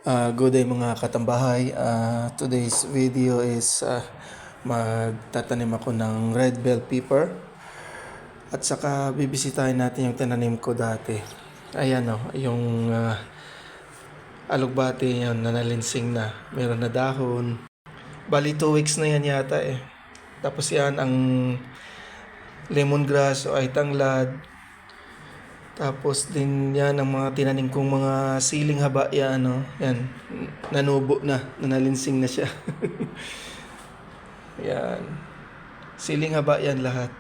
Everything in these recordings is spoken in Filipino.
Good day mga katambahay. Today's video is magtatanim ako ng red bell pepper at saka bibisitahin natin yung tinanim ko dati. Ayan o, yung alugbati yun, nanalinsing na. Meron na dahon. Bali 2 weeks na yan yata eh. Tapos yan ang lemongrass o ay tanglad. Tapos din yan ang mga tinanim kong mga siling haba yan, no? Yan, nanubo na, nanalinsing na siya. Yan. Siling haba yan lahat.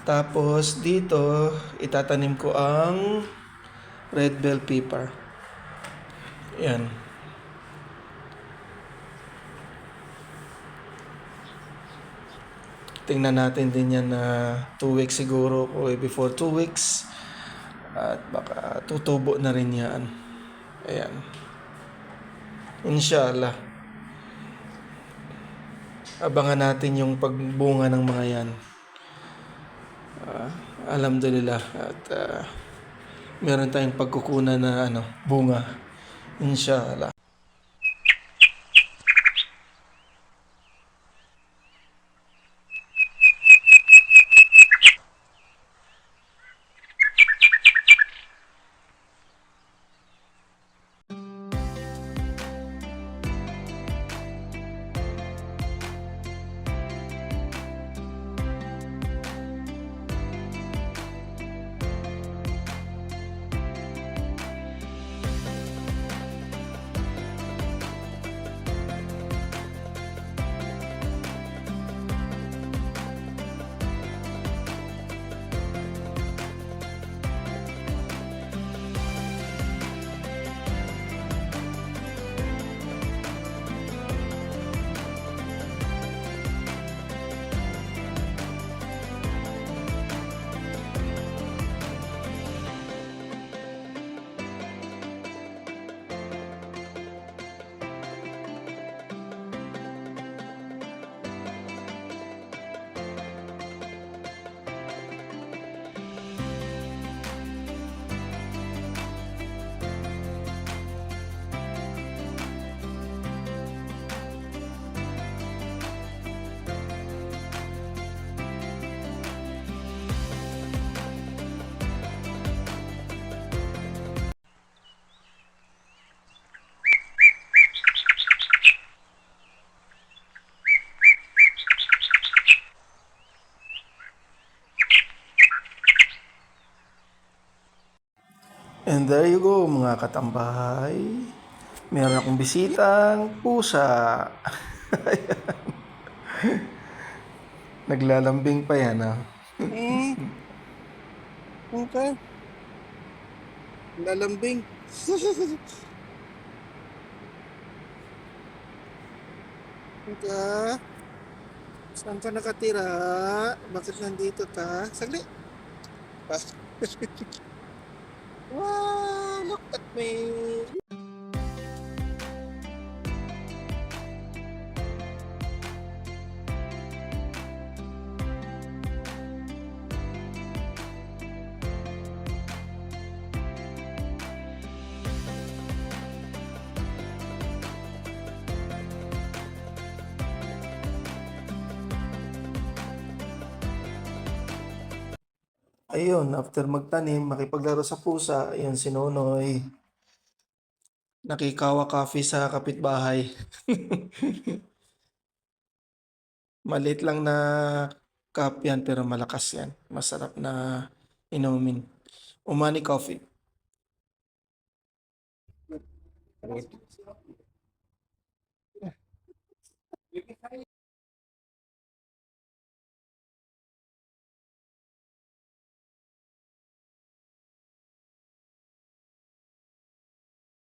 Tapos dito, itatanim ko ang red bell pepper. Yan. Tingnan natin din yan na 2 weeks siguro o before 2 weeks. At baka tutubo na rin yan. Ayan. Inshallah. Abangan natin yung pagbunga ng mga yan. Alhamdulillah. At meron tayong pagkukunan na bunga. Inshallah. And there you go mga katambahay. Meron akong bisitang pusa. Naglalambing pa yan Okay. Lalambing. Okay. Saan ka nakatira? Bakit nandito ka? Saglit. Wow, look at me. Ayun, after magtanim, makipaglaro sa pusa, ayun si Nonoy. Nakikawa coffee sa kapitbahay. Maliit lang na cup yan pero malakas yan. Masarap na inumin. Umani coffee.